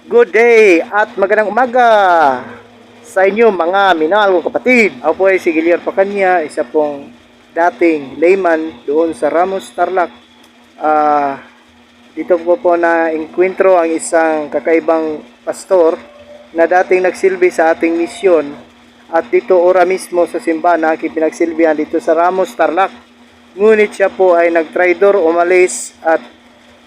Good day at magandang umaga sa inyo mga minahal kong kapatid. Ako po ay si Giliar Pacanya, isa pong dating layman doon sa Ramos, Tarlac. Dito po na enkwentro ang isang kakaibang pastor na dating nagsilbi sa ating misyon. At dito ora mismo sa simbahan na aking pinagsilbihan dito sa Ramos, Tarlac. Ngunit siya po ay nagtraidor, umalis at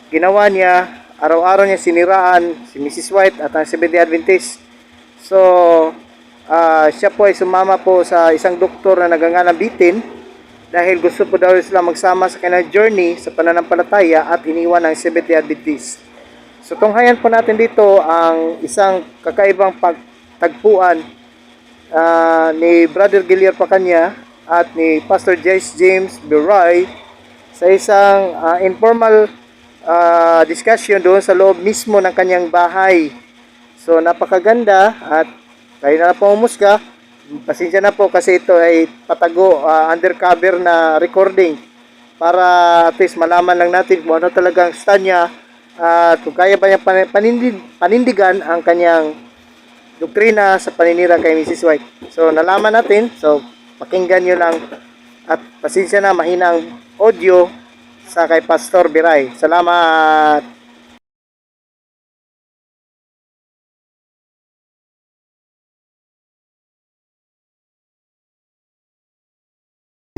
ginawa niya, araw-araw niya siniraan si Mrs. White at ang Seventh-day Adventist. So, siya po ay sumama po sa isang doktor na nagangalang Bitin dahil gusto po daw sila magsama sa kanilang journey sa pananampalataya at iniwan ang Seventh-day Adventist. So, tunghayan po natin dito ang isang kakaibang pagtagpuan ni Brother Giliar Pacanya at ni Pastor James Biray sa isang informal discussion doon sa loob mismo ng kanyang bahay. So napakaganda at kayo na po umusga. Pasensya na po kasi ito ay patago, undercover na recording para at least malaman lang natin kung ano talagang stand niya at kung kaya ba niya panindigan ang kanyang doktrina sa paninira kay Mrs. White. So nalaman natin, so pakinggan nyo lang at pasensya na mahina ang audio sa kay Pastor Biray. Salamat.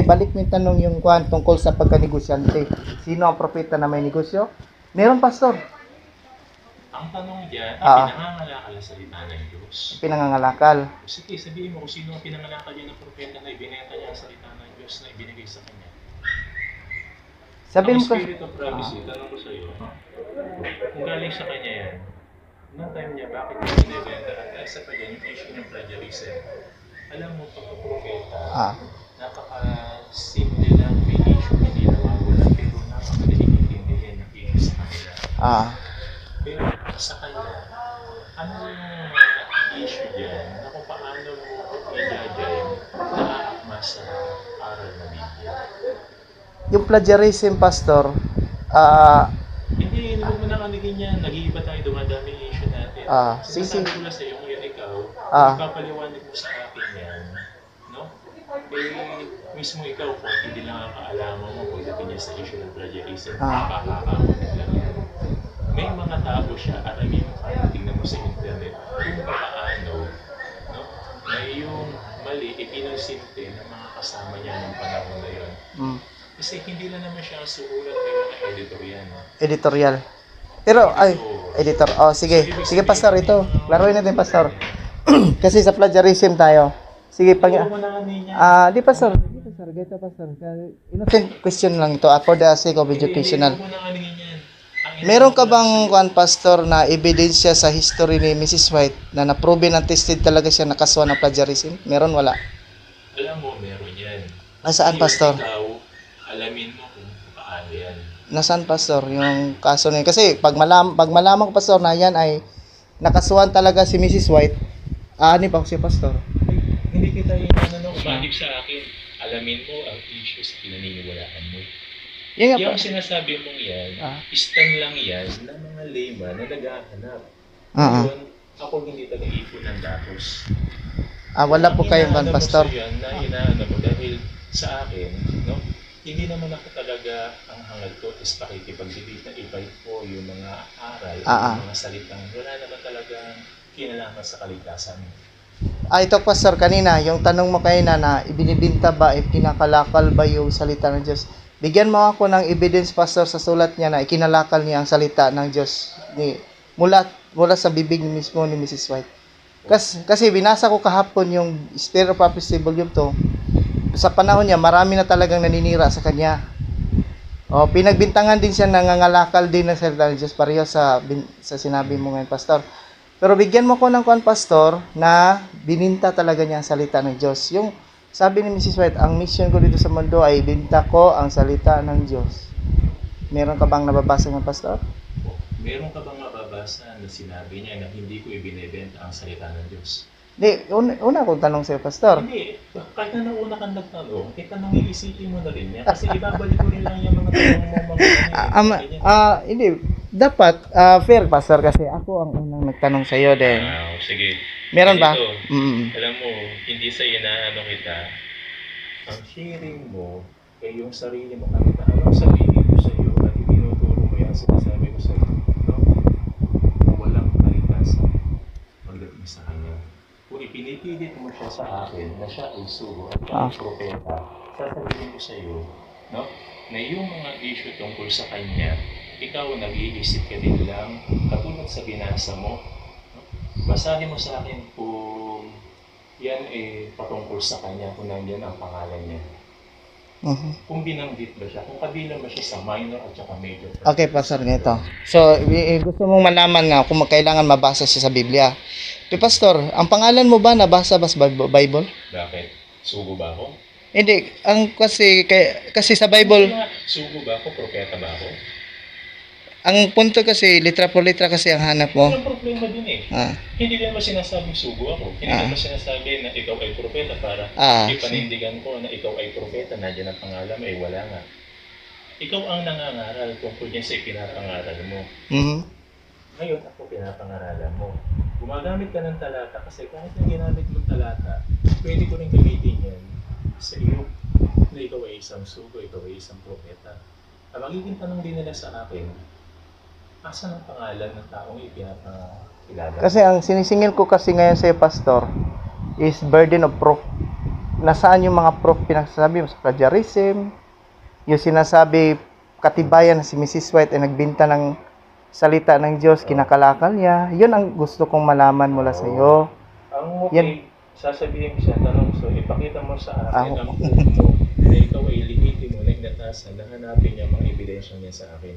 Ibalik mo yung tanong yung kwan tungkol sa pagkanegosyante. Sino ang propeta na may negosyo? Meron, Pastor. Ang tanong diyan, pinangangalakal sa salita ng Diyos. Pinangangalakal. Sige, sabihin mo kung sino ang pinangalakal niya ng propeta na ibinenta niya ang salita ng Diyos na ibinigay sa kanya. Sabihin mo Ang Spirit of Prophecy, tanong ko sa iyo, kung galing sa kanya yan, noong time niya, bakit niya binibenta? At isa pa din, yung issue ng plagiarism. Alam mo, pagka-propeta, napaka-simple lang, may issue, hindi nawawala, pero napakadaling intindihin ng issue sa kanila. Pero sa kanya, ano yung issue dyan na kung paano mo i-judge na sa aral na Biblia? yung plagiarism, Pastor, Hindi mo na kanigin yan. Nag-iiba tayo, dumadami yung issue natin. Sinasabi ko lang sa iyo, ngayon ikaw, ipapaliwanag mo sa akin yan, no? Mismo ikaw, kung hindi lang ang kaalaman mo pagdating niya sa issue ng plagiarism, nakakakamot lang yan. May mga tao siya, aramin mo kaya, tingnan mo sa internet, kung paano, no? Na yung mali, ipinonsinte ng mga kasama niya ng panahon na yun. Kasi hindi lang naman siya ang suulat, may mga editorial, no? Editorial. Pero, editor. Sige. Sige, Pastor, ito. Laruin natin, Pastor. Kasi sa plagiarism tayo. Sige, di, Pastor. Gito, Pastor. Innocent question lang ito for the sake of educational. Meron ka bang, Pastor, na ebidensya sa history ni Mrs. White na na-proven and tested talaga siya nakaswa ng plagiarism? Meron, wala? Alam mo, meron yan. Saan, Pastor? Ikaw, alamin mo kung paano yan. Nasaan, Pastor, yung kaso na yun? Kasi pag malaman ko, Pastor, na yan ay nakasuhan talaga si Mrs. White, pa si Pastor. Hindi kita yung umahip sa akin. Alamin mo ang issues sa pinaniniwalaan mo. Yung sinasabi mong yan, stand lang yan ng mga layman na naghahanap. Ngayon, ako hindi taga-ipon ng datos. Wala po kayong Pastor. Na hinahanap mo dahil sa akin, no? Hindi naman ako talaga ang hangad ko is pakikipag-debate na i-fight ko yung mga aral, yung mga salitang wala naman talagang kinalaman sa kaligtasan. Ito, Pastor, kanina, yung tanong mo kanina na ibinibinta ba, kinakalakal ba yung salita ng Diyos? Bigyan mo ako ng evidence, Pastor, sa sulat niya na ikinalakal niya ang salita ng Diyos mula sa bibig mismo ni Mrs. White. Kasi binasa ko kahapon yung Spirit of Prophecy Volume 2. Sa panahon niya, marami na talagang naninira sa kanya. Pinagbintangan din siya, nangangalakal din ng salita ng Diyos, pareho sa sinabi mo ngayon, Pastor. Pero bigyan mo ko ng Pastor, na bininta talaga niya ang salita ng Diyos. Yung sabi ni Mrs. White, ang mission ko dito sa mundo ay binta ko ang salita ng Diyos. Meron ka bang nababasa ng Pastor? Meron ka bang mababasa na sinabi niya na hindi ko ibinebenta ang salita ng Diyos? Hindi, una kong tanong sa'yo, Pastor. Hindi, kahit na una kang nagtanong, tanong iisipin mo na rin yan. Kasi ibabalik ko rin lang yung mga tanong mo. Hindi, Dapat, fair, Pastor, kasi ako ang unang nagtanong sa iyo din. Sige. Meron ba? Ganito, Mm. alam mo, hindi sa inaano kita. Ang sharing mo ay yung sarili mo. Kahit na anong sabihin ko sa iyo at itinuturo mo yan, sinasabi ko sa iyo, no? Walang kalikasan pagdating sa kanya. Kung ipinipilit mo siya sa akin na siya ay sugo at siya ay propeta, sasabihin ko sa iyo, no? Na yung mga issue tungkol sa kanya, ikaw nag-iisip ka din lang, katulad sa binasa mo. No? Basahin mo sa akin kung yan patungkol sa kanya, kung nandiyan ang pangalan niya. Kung binanggit ba siya, kung kabilang ba siya sa minor at saka major. Okay, Pastor, ganito. So, gusto mong malaman nga kung kailangan mabasa siya sa Biblia. Pastor, ang pangalan mo ba nabasa ba sa Bible? Bakit? Sugo ba ako? Hindi, kasi sa Bible, Sugo ba ako? Propeta ba ako? ang punto kasi, litra por litra kasi ang hanap mo. Walang problema din eh. Hindi din mo sinasabing sugo ako. Hindi din mo sinasabi na ikaw ay propeta para ipanindigan ko na ikaw ay propeta. Nandiyan ang pangalan mo, wala nga. Ikaw ang nangangaral tungkol yan sa pinapangaral mo. Ngayon, ako pinapangaralan mo. Gumagamit ka ng talata kasi kahit yung ginamit mong talata, pwede ko rin gamitin yan sa iyo na ikaw ay isang sugo, ikaw ay isang propeta. Ang magiging tanong din nila sa akin, asan ang pangalan ng taong ipinapakilala? Kasi ang sinisingil ko kasi ngayon sa iyo, Pastor, is burden of proof. Nasaan yung mga proof pinagsasabi mo sa plagiarism, yung sinasabi katibayan na si Mrs. White ay nagbinta ng salita ng Diyos, kinakalakal niya. Yun ang gusto kong malaman mula sa iyo. Ang sasabihin ko siya, tanong so, ipakita mo sa akin ang proof mo na ikaw ay legitimo na inatasan na hanapin niya mga ebidensya niya sa akin.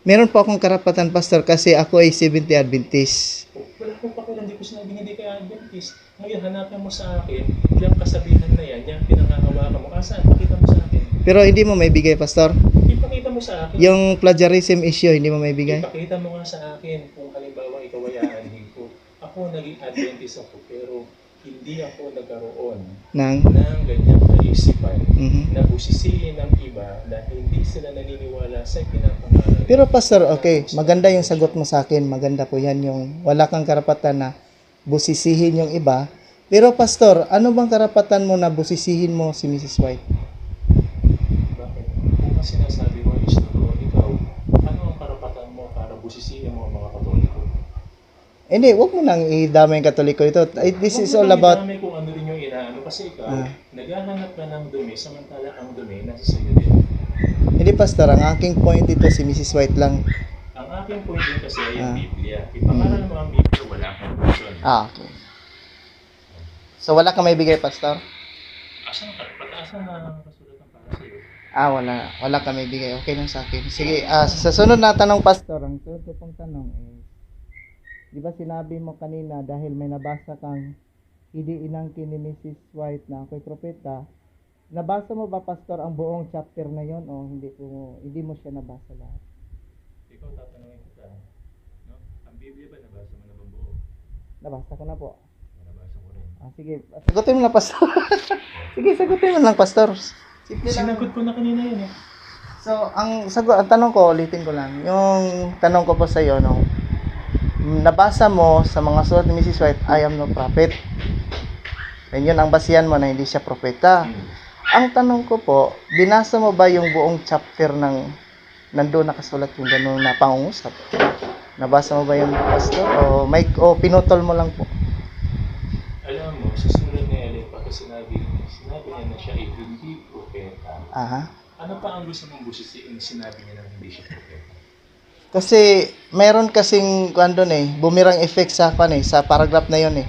Meron po akong karapatan, Pastor, kasi ako ay Seventh-day Adventist. Wala akong pakialam, hindi ko sinabing hindi kaya Adventist. Ngayon, hanapin mo sa akin, yung kasabihan na yan, yung pinangangawakan mo. Asan? Pakita mo sa akin. Pero hindi mo may bigay, Pastor? Ipakita mo sa akin. Yung plagiarism issue, hindi mo may bigay? Ipakita mo nga sa akin kung halimbawa ikaw ay aanhin ko. Ako naging Adventist ako, pero hindi ako nagkaroon ng ganyang kaisipan na busisiin ng iba na hindi sila naniniwala sa pinapangaral. Pero Pastor, okay, maganda yung sagot mo sa akin. Maganda po yan yung wala kang karapatan na busisihin yung iba. Pero Pastor, ano bang karapatan mo na busisihin mo si Mrs. White? Bakit? Kung sinasabi mo is totoo, ikaw, ano ang karapatan mo para busisihin mo ang mga Katoliko? Hindi, wag mo nang idamay yung Katoliko ito. This is all about... Huwag mo kung ano rin yung inaano kasi ikaw, naghahanap ka ng dumi, samantala ang dumi nasa sayo din. Hindi, Pastor, ang aking point dito si Mrs. White lang. Ang aking point din kasi ay yung Biblia. Ipangaral mo ang Biblia, wala kang question. Okay. So, wala ka may bigay, Pastor? Asan na kasulatan para sa iyo? Wala ka may bigay. Okay lang sa akin. Sige, sa sunod na tanong, Pastor, ang sunod ko pong tanong di ba sinabi mo kanina dahil may nabasa kang hindi inangkin ni Mrs. White na ako'y propeta, nabasa mo ba, Pastor, ang buong chapter na yon o hindi mo siya nabasa lahat? Ikaw tatanungin kita, no? Ang Biblia ba nabasa mo na bang buo? Nabasa ko na po. Nabasa ko rin. Sige, sagutin mo na, Pastor. Sige, sagutin mo lang, Pastor. Simple lang. Sinagot ko na kanina yun eh. So, ang tanong ko, ulitin ko lang. Yung tanong ko po sa iyo, no? Nabasa mo sa mga sulat ni Mrs. White, I am no prophet. And yun ang basihan mo na hindi siya propeta. Ang tanong ko po, binasa mo ba yung buong chapter ng nandoon nakasulat yung gano'n na pangungusap? Nabasa mo ba yung Pastor? O pinutol mo lang po? Alam mo, sa sulat ni Ellen, pagka sinabi niya na siya ay hindi propeta, ano pa ang gusto mong busisiin sinabi niya na hindi siya propeta? Kasi meron kasing boomerang effect sa sa paragraph na yon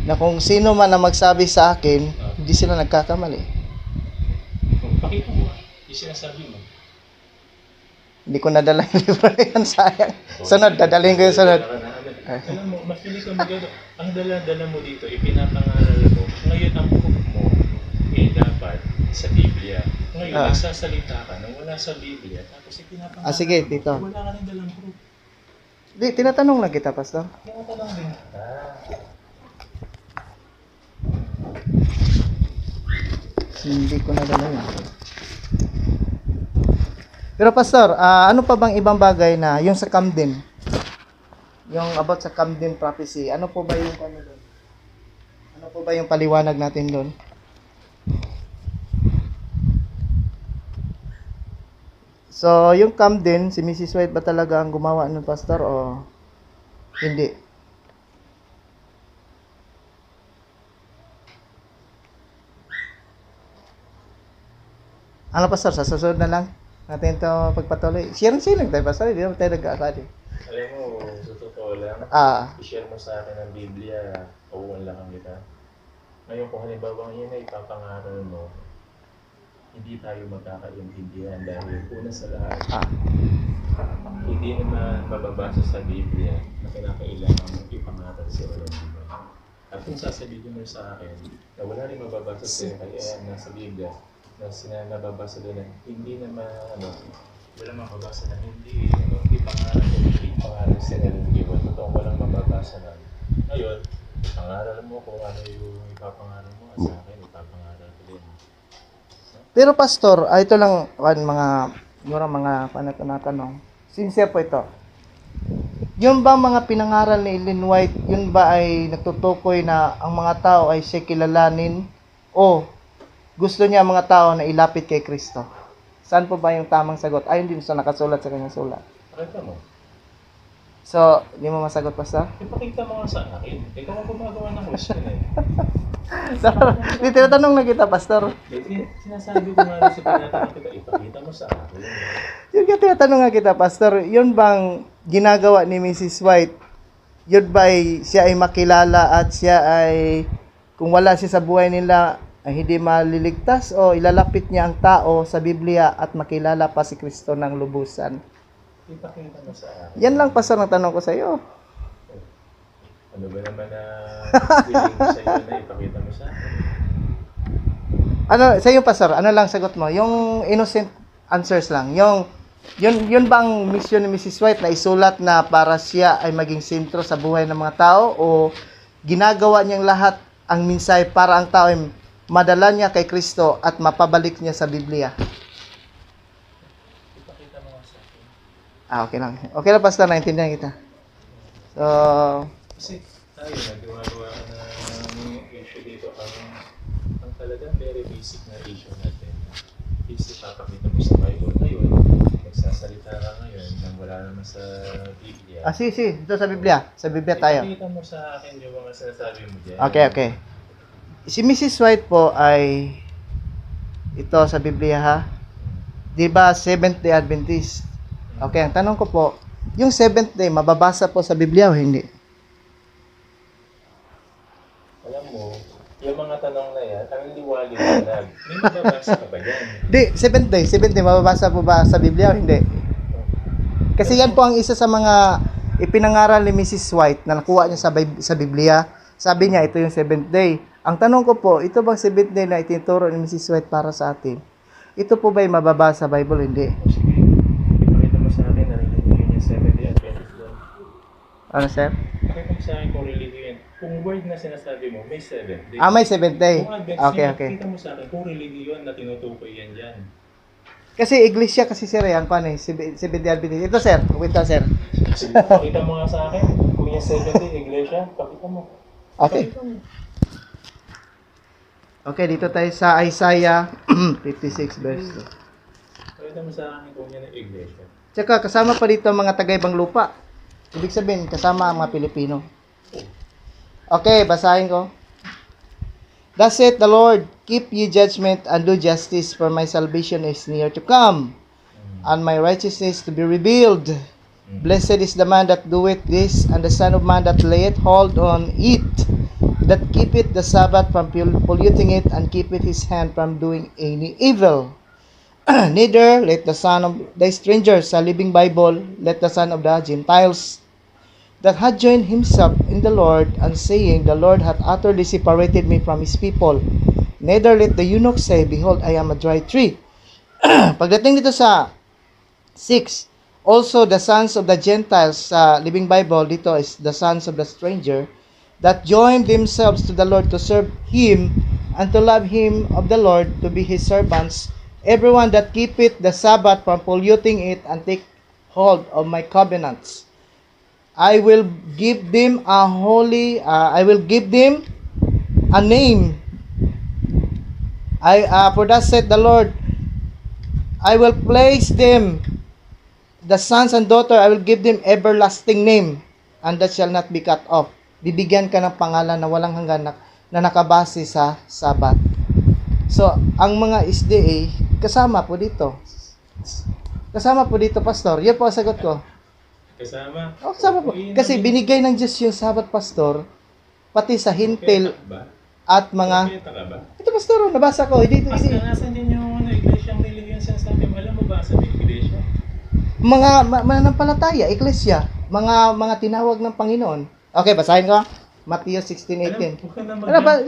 na kung sino man ang magsabi sa akin, hindi sila nagkakamali. Pakita mo, yung sinasabi mo. Hindi ko nadala yung libro na yan, sayang. Sunod, dadalhin ko yung sunod. Alam mo, makinig ka magano. Ang dala-dala mo dito, ipinapangaral mo. Ngayon ang proof mo, dapat sa Biblia. Ngayon, nagsasalita ka nang wala sa Biblia, tapos ipinapangaral sige, dito. Wala ka rin dalang proof. Di, tinatanong lang kita, Pastor. Tinatanong din kita. Hindi ko nadala yan. Pero pastor, ano pa bang ibang bagay na yung sa Camden? Yung about sa Camden prophecy, ano po ba yung ano doon? Ano po ba yung paliwanag natin doon? So, yung Camden, si Mrs. White ba talaga ang gumawa ng pastor o hindi? Ano pastor, sa susunod na lang natin ito pagpatuloy. Sharing tayo pastor, hindi naman tayo nag-aasali. Alam mo, sa totoo lang, i-share mo sa akin ang Biblia, pauwan lang kita. Ngayon kung halimbawa yun ay ipapangaral mo, hindi tayo magkakaintindihan dahil una sa lahat, hindi naman mababasa sa Biblia na kinakailangan mong ipangaral sa walang iba. At kung sasabihin mo sa akin na wala rin mababasa sa nasa Biblia, na nababasa doon na hindi naman, wala mababasa na hindi, ipangaral ko, hindi pangaral sa nalinggiwan. Totoo walang mababasa na. Ngayon, pangaral mo kung ano yung ipapangaral mo, sa akin, ipapangaral ko din. Pero pastor, ito lang mga tinatanong. Sincere po ito. Yung ba mga pinangaral ni Ellen White, yun ba ay nagtutukoy na ang mga tao ay siya kilalanin o gusto niya ang mga tao na ilapit kay Kristo? Saan po ba yung tamang sagot? Ayun din sa nakasulat sa kanyang sulat. Pakita mo. So, hindi mo masagot, pastor? Ipakita mo nga sa akin. Ikaw ang gumagawa ng question eh. Di tinatanong na kita, pastor. Sinasabi ko nga rin sa tinatanong kita, ipakita mo sa akin. Yun ka tinatanong nga kita, pastor. Yun bang ginagawa ni Mrs. White? Yun ba siya ay makilala at siya ay, kung wala siya sa buhay nila, ay hindi maliligtas o ilalapit niya ang tao sa Biblia at makilala pa si Kristo ng lubusan? Ipakita mo sa akin. Yan lang, pastor, ang tanong ko sa iyo. Ano ba naman na willing mo sa iyo na ipakita mo sa akin? Ano, sa iyo, pastor, ano lang sagot mo? Yung innocent answers lang. Yun bang mission ni Mrs. White na isulat na para siya ay maging sentro sa buhay ng mga tao o ginagawa niyang lahat ang minsay para ang tao ay madala niya kay Kristo at mapabalik niya sa Biblia? Ipakita mo nga sa akin. Okay lang. Okay lang, pastor, naintindihan kita. So, Kasi tayo nagawa na issue dito ang talagang very basic na issue natin. Is ipapakita mo sa Bible. Ngayon, nagsasalita ka ngayon nang wala naman sa Biblia. sige. Ito sa Biblia. Sa Biblia tayo. Ipakita mo sa akin yung mga sinasabi mo dyan. Okay. Si Mrs. White po ay ito sa Biblia, ha? Di ba Seventh Day Adventist? Okay, ang tanong ko po, yung Seventh Day mababasa po sa Biblia o hindi? Alam mo, yung mga tanong na yan, ang liwaliwanag. May mababasa ka ba yan? Di, Seventh Day mababasa po ba sa Biblia o hindi? Kasi yan po ang isa sa mga ipinangaral ni Mrs. White na nakuha niya sa Biblia. Sabi niya, ito yung Seventh Day. Ang tanong ko po, ito bang Seventh Day na itinuturo ni Mrs. White para sa atin? Ito po ba'y mababasa sa Bible o hindi? Sige, ipakita mo sa akin na religion yung 7 Day Adventist doon. Ano, sir? Ipakita mo sa akin kung religion. Kung word na sinasabi mo, may 7 Day. May Seventh Day. Kung Adventist, Okay. ipakita mo sa akin kung religion na tinutukoy yan dyan. Kasi iglesia kasi, sir, yan pa Seventh Day Adventist. Ito, sir. Wait, sir. Sige, pakita mo nga sa akin kung yung 7 Day Iglesia, pakita mo. Okay. Pakita mo. Okay, dito tayo sa Isaiah 56 verse 2. Pakita mo sa akin kung yan ang Iglesia. Tsaka kasama pa dito ang mga taga-ibang lupa. Ibig sabihin, kasama ang mga Pilipino. Okay, basahin ko. Thus saith the Lord, keep ye judgment and do justice, for my salvation is near to come, and my righteousness to be revealed. Blessed is the man that doeth this, and the son of man that layeth hold on it, that keepeth the Sabbath from polluting it, and keepeth his hand from doing any evil. Neither let the son of the stranger, sa Living Bible, let the son of the Gentiles, that had joined himself in the Lord, and saying, the Lord hath utterly separated me from his people. Neither let the eunuch say, behold, I am a dry tree. Pagdating dito sa 6, also the sons of the Gentiles, sa Living Bible, dito is the sons of the stranger, that joined themselves to the Lord to serve him, and to love him of the Lord, to be his servants, everyone that keepeth the Sabbath from polluting it and take hold of my covenants. I will give them I will give them a name. For thus saith the Lord, I will place them, the sons and daughter, I will give them everlasting name, and that shall not be cut off. Bibigyan ka ng pangalan na walang hanggan na nakabase sa Sabat. So, ang mga SDA, kasama po dito. Kasama po dito, Pastor. Yan po ang sagot ko. Kasama? Kasama po. Kasi binigay ng Diyos yung Sabat, Pastor, pati sa hintil at mga... Nakita ka ba? Ito, Pastor, nabasa ko. Pastor, nasan din yung iglesyang religion sinasabi mo? Alam mo ba sa iglesia? Mga manampalataya, iglesia, mga tinawag ng Panginoon. Okay, basahin ko. Matthew 16:18. Ano ba?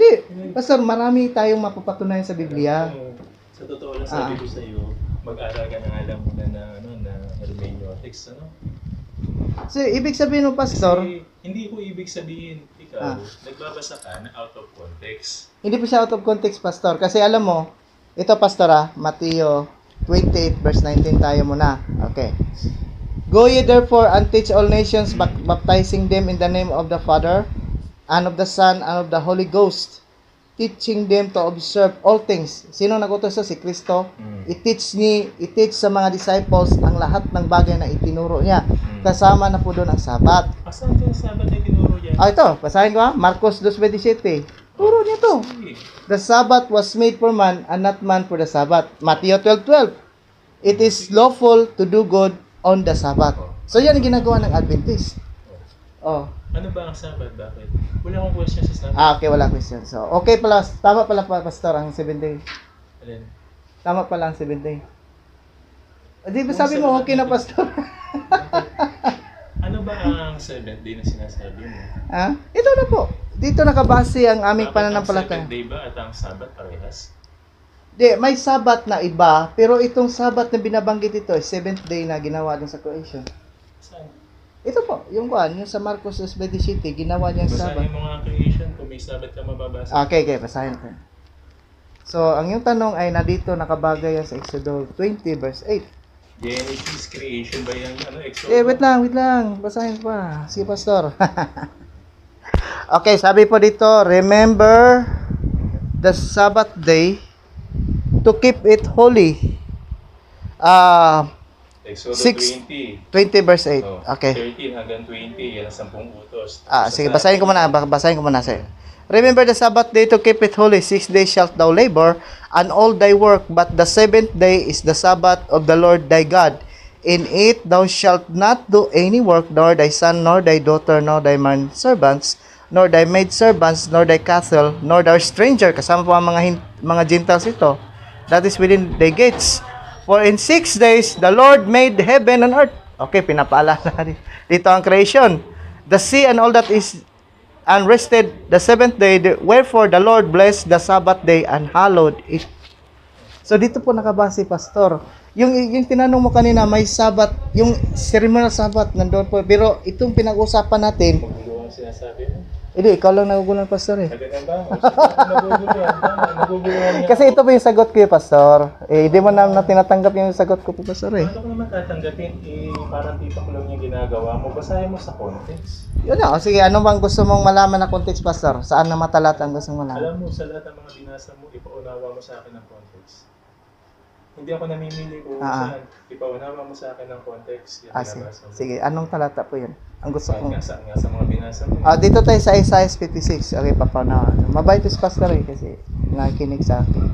Pastor, marami tayong mapapatunayan sa Biblia. Sa totoo lang sabi ko sa iyo, mag-aral ka ng alam mo na hermeneutics, ano? So, ibig sabihin ng Pastor, Kasi, hindi ko ibig sabihin, ikaw, nagbabasa ka na out of context. hindi po siya out of context, Pastor. Kasi alam mo, ito, Pastor, Matthew 28 verse 19 tayo muna. Okay. Go ye therefore and teach all nations, baptizing them in the name of the Father, and of the Son, and of the Holy Ghost, teaching them to observe all things. Sino nagutos sa si Kristo? I-teach sa mga disciples ang lahat ng bagay na itinuro niya. Kasama na po doon ang Sabat. Asan itong Sabat na itinuro niya? Ito, basahin ko Marcos 2:27. Turo niya to. The Sabbath was made for man and not man for the Sabbath. Matthew 12:12. It is lawful to do good on the Sabbath. So yan ang ginagawa ng Adventist. Oh. Ano ba ang Sabbath? Bakit? Wala akong question sa Sabbath. Okay, wala question. So, okay pala, tama pala Pastor ang 7 day. Alin? Tama pala ang 7 day. Di ba sabi mo okay na, Pastor? Ano ba ang 7th day na sinasabi mo? Ito na po. Dito nakabase ang aming pananampalataya. Ang 7th day ba at ang Sabbath parehas? Di, may Sabat na iba, pero itong Sabat na binabanggit ito, 7th day na ginawa din sa creation. Saan? Ito po, yung sa Marcos 2:27, ginawa niyang Sabat. Basahin mo nga ang creation kung may Sabbath ka mababasa. Okay, basahin ko. So, ang yung tanong ay nandito nakabagay yan sa Exodus 20 verse 8. Genesis creation ba yan? Exodus? Wait lang. Basahin pa. Si Pastor. Okay, sabi po dito, remember the Sabbath day to keep it holy. Exodus 20 verse 8. Okay. 13 hanggang 20, yan ang 10 utos. Sige, basahin ko muna. Sir. Remember the Sabbath day to keep it holy. 6 days shalt thou labor, and all thy work, but the 7th day is the Sabbath of the Lord thy God. In it thou shalt not do any work, nor thy son, nor thy daughter, nor thy manservants, nor thy maidservants, nor thy cattle, nor thy stranger. Kasama po ang mga Gentiles ito. That is within thy gates. For in 6 days the Lord made heaven and earth. Okay, pinapaalala dito ang creation. The sea and all that is, and rested the 7th day. Wherefore the Lord blessed the Sabbath day and hallowed it. So dito po nakabase, Pastor. Yung tinanong mo kanina, may Sabbath, yung ceremonial Sabbath nandoon po. Pero itong pinag-usapan natin, Magulo ang sinasabi mo. hindi, ikaw lang nagugulan, Pastor eh. Ganun ba? Naguguluhan niya. Kasi ito po yung sagot ko eh, Pastor. Hindi mo na tinatanggap yung sagot ko po, Pastor eh. Paano ko naman tatanggapin? Parang tipak lang yung ginagawa mo. Basahin mo sa context. Yun na. Sige, ano bang gusto mong malaman na context, Pastor? Saan na matalata ang gusto mong malaman? Alam mo, sa lahat ng mga binasa mo, ipaunawa mo sa akin ng context. Hindi ako namimili kung saan. Ipaunawa mo sa akin ng context. Yung binabasa mo. Sige, anong talata po yun? Ang gusto kong... Saan nga sa mga binasa mo. Dito tayo sa Isaiah 56. Okay, papanawa. Mabait si Pastor eh, kasi nakikinig sa akin.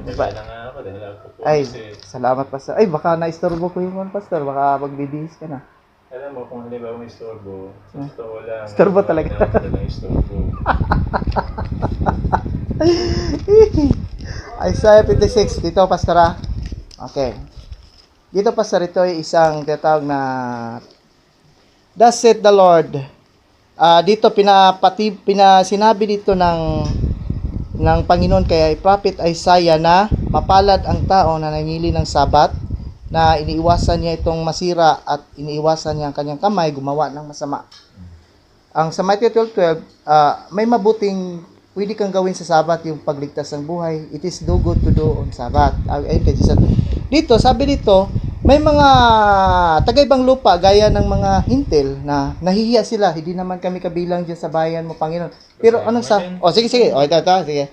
Kaya na nga ako dahil ako po. Ay, salamat, Pastor. Ay, baka na-istorbo ko yung Pastor. Baka magbibihis ka na. Alam mo, kung halimbawa may istorbo, sa totoo lang. Istorbo talaga. Istorbo. Isaiah 56. Dito, Pastor. Okay. Dito, Pastor, ito ay isang tinatawag na Thus saith the Lord. Dito sinabi dito ng Panginoon kay Prophet Isaiah na mapalad ang tao na nangili ng Sabat, na iniiwasan niya itong masira at iniiwasan niya ang kanyang kamay gumawa ng masama. Ang sa Matthew 12:12, may mabuting pwede kang gawin sa Sabat yung pagligtas ng buhay. It is do good to do on Sabat. Ayun kay Jesus. Dito, sabi dito, may mga taga-ibang lupa gaya ng mga hintil na nahihiya sila. Hindi naman kami kabilang dyan sa bayan mo, Panginoon. Pero anong sa... Oh, sige. Oh, ito, sige.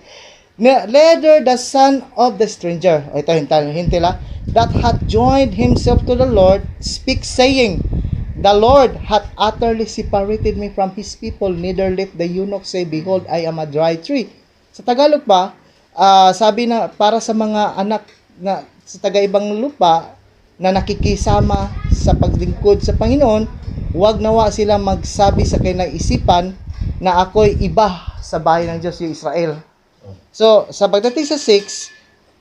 Later the son of the stranger, ito hintil that hath joined himself to the Lord, speaks saying, the Lord hath utterly separated me from his people, neither let the eunuch say, behold, I am a dry tree. Sa Tagalog pa, sabi na para sa mga anak na sa taga-ibang lupa na nakikisama sa paglingkod sa Panginoon, huwag nawa sila magsabi sa kinaisipan na ako'y iba sa bahay ng Diyos, yung Israel. So, sa pagdating sa 6,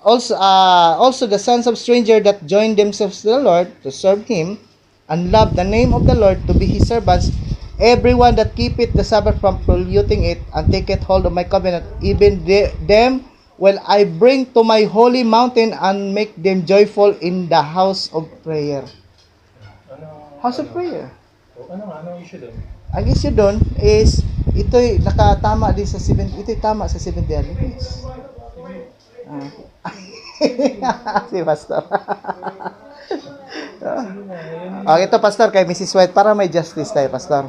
also the sons of stranger that joined themselves to the Lord to serve Him, and love the name of the Lord to be His servants, everyone that keepeth the Sabbath from polluting it, and taketh hold of my covenant, even them will I bring to my holy mountain, and make them joyful in the house of prayer. House of prayer. Ano issue doon? Ang issue doon is, ito'y nakatama din sa 7, ito'y tama sa 7 day Adventist. Si Pastor. Ito, Pastor, kay Mrs. White, para may justice tayo, Pastor.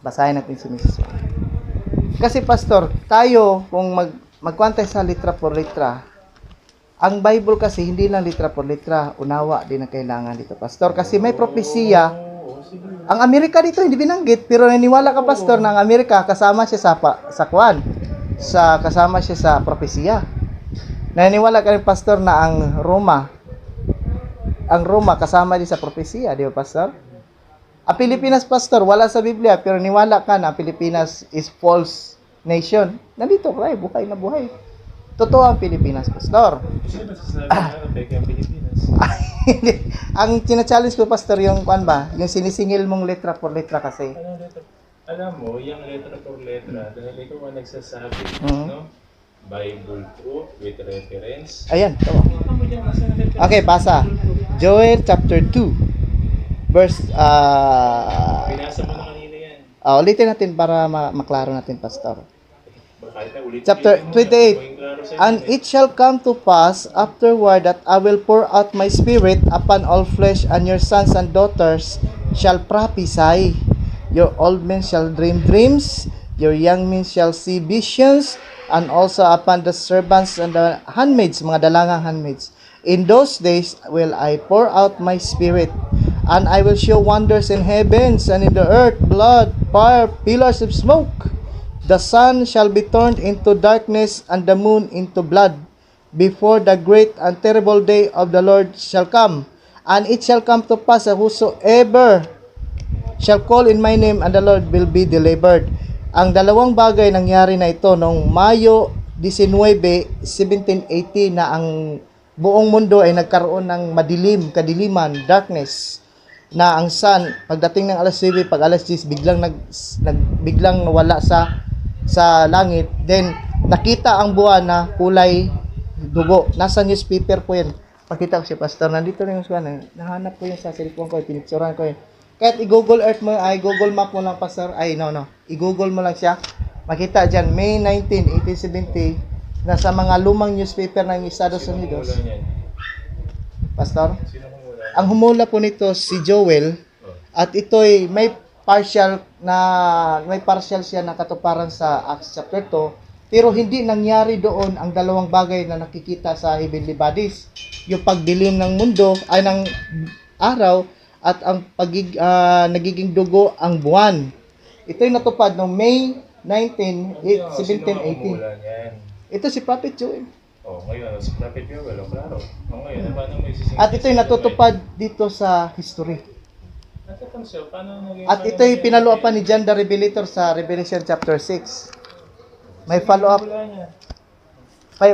Basahin natin si Mrs. White. Kasi, Pastor, tayo, kung magkwantay sa litra por litra, ang Bible kasi, hindi lang litra por litra, unawa din ang kailangan dito, Pastor. Kasi may propesiya. Ang Amerika dito hindi binanggit, pero naniwala ka, Pastor, na ang Amerika kasama siya kasama siya sa propesiya. Naniwala ka rin, Pastor, na ang Roma kasama din sa propesiya, di ba, Pastor? Ang Pilipinas, Pastor, wala sa Biblia, pero niwala ka na ang Pilipinas is false nation. Nandito ka, buhay na buhay. Totoo ang Pilipinas, Pastor. Sino ba sasabi na peke ang Pilipinas? Ang tina-challenge ko, Pastor, yung yung sinisingil mong letra por letra kasi. Anong letra? Alam mo, yung letra por letra, dahil ikaw ang nagsasabi, no? Bible truth with reference. Ayan, ito. Okay, basa. Joel chapter 2. Verse, Pinasa mo na kanina yan. ulitin natin para maklaro natin, Pastor. Ulitin Chapter 28. And it shall come to pass afterward that I will pour out my spirit upon all flesh, and your sons and daughters shall prophesy. Your old men shall dream dreams, your young men shall see visions, and also upon the servants and the handmaids, mga dalangang handmaids. In those days will I pour out my spirit, and I will show wonders in heavens and in the earth, blood, fire, pillars of smoke. The sun shall be turned into darkness, and the moon into blood, before the great and terrible day of the Lord shall come. And it shall come to pass that whosoever shall call in my name, and the Lord will be delivered. Ang dalawang bagay nangyari na ito noong Mayo 19, 1780, na ang buong mundo ay nagkaroon ng kadiliman, darkness, na ang sun, pagdating ng alas 9, pag alas 10, biglang nawala sa langit. Then nakita ang buwan na kulay dugo. Nasa newspaper po yan. Pakita ko si Pastor, nandito na yung suwan. Nahanap ko yun sa cellphone ko, pinicturean ko yun. Kahit i-Google Earth mo, Google Map mo lang, Pastor. I-Google mo lang siya. Makita dyan, May 19, 1870, na sa mga lumang newspaper ng Estados Unidos. Pastor? Ang humula po nito si Joel, at ito'y may partial siya na katuparan sa Acts chapter 2, pero hindi nangyari doon ang dalawang bagay na nakikita sa heavenly bodies, yung pagdilim ng mundo ay ng araw, at ang nagiging dugo ang buwan. Ito'y natupad noong May 19, 1780. Ito si Prophet Joel. Ngayon, si Prophet Joel, klaro. Ngayon, paano may sisingil? At ito'y natutupad dito sa history. At ito'y pinalo pa ni John the Revelator sa Revelation chapter 6. May follow up.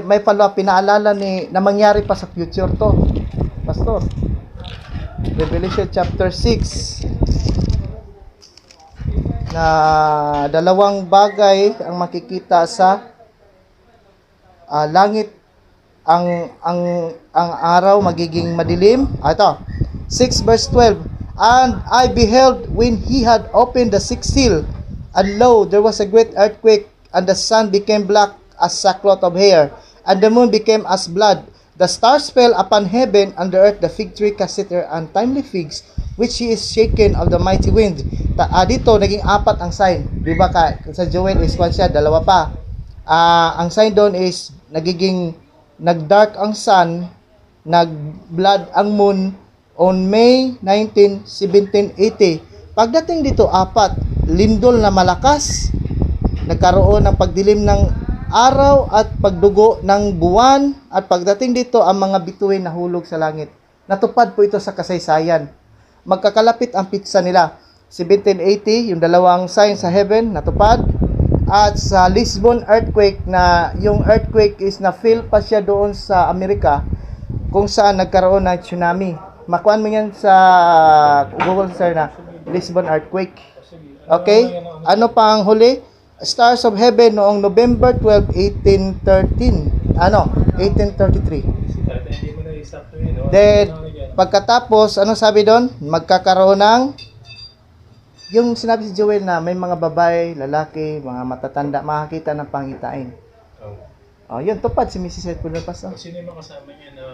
May follow up, pinaalala na mangyari pa sa future to, Pastor. Revelation chapter 6. Na dalawang bagay ang makikita sa langit. Ang araw magiging madilim. Ito, 6 verse 12. And I beheld when he had opened the sixth seal, and lo, there was a great earthquake, and the sun became black as sackcloth of hair, and the moon became as blood. The stars fell upon heaven, and the earth the fig tree casteth her untimely figs, which he is shaken of the mighty wind. Dito, naging apat ang sign. Di ba sa Joel is one siya, dalawa pa. Ang sign doon is nag-dark ang sun, nag-blood ang moon on May 19, 1780. Pagdating dito, apat, lindol na malakas, nagkaroon ng pagdilim ng araw at pagdugo ng buwan, at pagdating dito, ang mga bituin nahulog sa langit. Natupad po ito sa kasaysayan. Magkakalapit ang pitsa nila. 1780, yung dalawang sign sa heaven, natupad. At sa Lisbon earthquake, na yung earthquake is na-feel pa siya doon sa Amerika, kung saan nagkaroon ng tsunami. Makuhaan mo yan sa Google sir na Lisbon earthquake. Okay? Ano pa ang huli? Stars of Heaven noong November 12, 1813. 1833. Then, pagkatapos, ano sabi doon? Magkakaroon ng yung sinabi si Joel na may mga babae, lalaki, mga matatanda, makakita ng pangitain. Yun, tupad si Mrs. White po doon, Pastor. Sino yung mga kasama niya na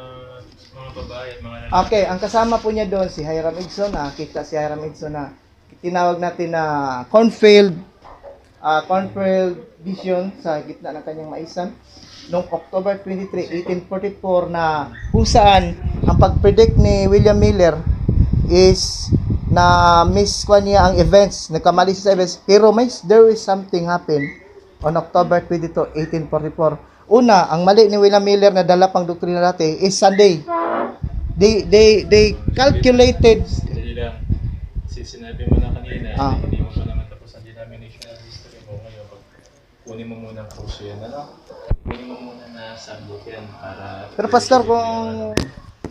mga babae at mga lalaki? Okay, ang kasama po niya doon, si Hiram Edson. Kita si Hiram Edson na tinawag natin na cornfield vision sa gitna ng kanyang maisan. Noong October 23, 1844 na kung saan ang pag-predict ni William Miller is na miss ko niya ang events, nagkamali siya sa events, pero there is something happen on October 22, 1844. Una, ang mali ni William Miller na dala pang doktrina natin is Sunday. They calculated. Sinabi mo na kanina, hindi mo pa naman tapos ang denominational history mo ngayon. Kunin mo muna ang kurso yan, kunin mo muna na subject yan para... Pero Pastor, kung...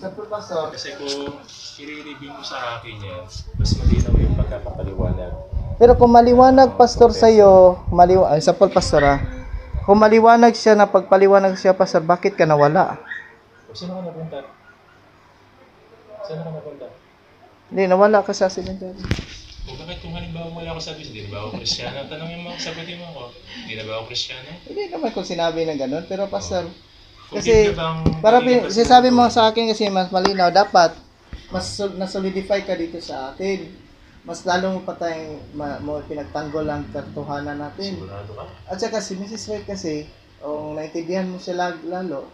Pastor, kasi kung i-review mo sa akin yan, mas malinaw yung pagkakapaliwanag. Pero kung maliwanag, Pastor, sa'yo, sa Paul, Pastor, kung maliwanag siya na pagpaliwanag siya, Pastor, bakit ka nawala? Saan ka napunta? Hindi, nawala ka sa cemetery. O bakit kung halimbawa wala ako sabi, hindi na ba ako Kristiyano? Tanongin mo, sagutin mo ako, hindi na ba ako Kristiyano? Hindi naman kung sinabi ng ganun, pero Pastor, kasi para sinasabi mo sa akin kasi mas malinaw, dapat mas na-solidify ka dito sa atin. Mas lalo mo pa tayong pinagtanggol ang katotohanan natin. Sigurado ka? At saka si Mrs. White kasi, kung naintindihan mo siya lalo,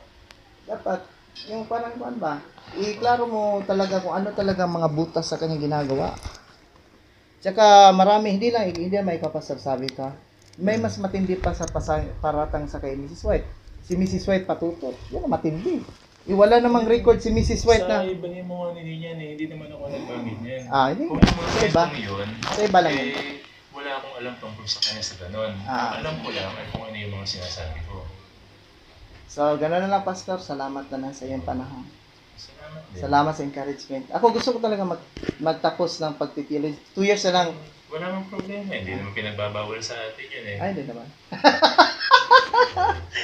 dapat yung parang kuan ba, iklaro mo talaga kung ano talaga mga butas sa kanyang ginagawa. Tsaka marami, hindi lang may papasabi ka. May mas matindi pa sa paratang sa kay Mrs. White. Si Mrs. White patutot. Yan ang matindi. Wala namang record si Mrs. White na... Sa iba mo nga nila yan hindi naman ako nagbangin yan. Hindi. Kung yung mga Sa iba. Yun, sa iba lang yan. Wala akong alam tungkol sa kanya sa ganon. Alam ko lang kung ano yung mga sinasabi ko. So, gano'n na lang, Pastor. Salamat na lang sa iyong panahon. Salamat din. Salamat sa encouragement. Ako gusto ko talaga magtapos ng pagpipili. 2 years na lang. Wala namang problema. Hindi naman pinagbabawal sa atin yun eh. Ay, hindi naman.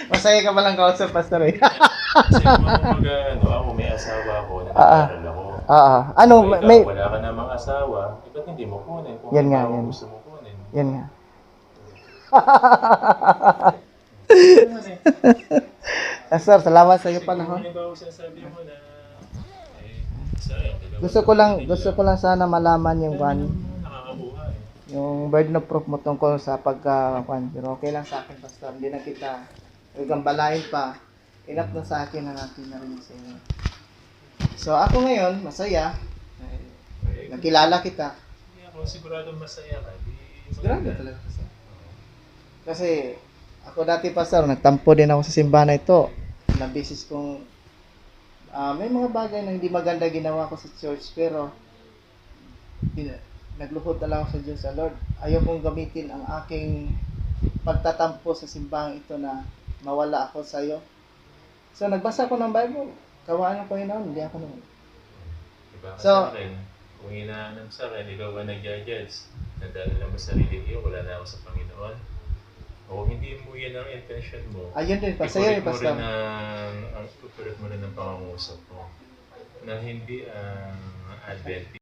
Masaya ka palang kausap, Pastor eh. Kasi ako may asawa ako, nag-aaral ako. Ano, may... Wala ka namang asawa, ba't hindi mo kunin? Kung yan nga, yan. Gusto mo kunin. Yan nga. Pastor, salamat sa iyo panahon. Gusto ko lang sana malaman yung yung burden of proof mo tungkol sa pero okay lang sa akin, Pastor. Hindi na kita gambalain pa. Enough na sa akin ang aking narinig sa inyo. So ako ngayon, masaya. Nakilala kita. Hindi ako sigurado masaya ka. Sigurado talaga. Kasi ako dati, Pastor, nagtampo din ako sa simbahan na ito. Na beses kong may mga bagay na hindi maganda ginawa ko sa church, pero nagluhod na lang ako sa Diyos, sa Lord. Ayaw kong gamitin ang aking pagtatampo sa simbahan ito na mawala ako sa iyo. So nagbasa ko ng Bible. Kawaan ng Panginoon, hindi ako naman. Diba, so, kung hinahanap sa akin, ikaw ba nag-judge? Nadala lang mo sarili ko, wala na ako sa Panginoon. O hindi mo yan ang intention mo. Ayun din, Pastor. Ipulit mo rin ang pangangusap mo na hindi ang Adventist.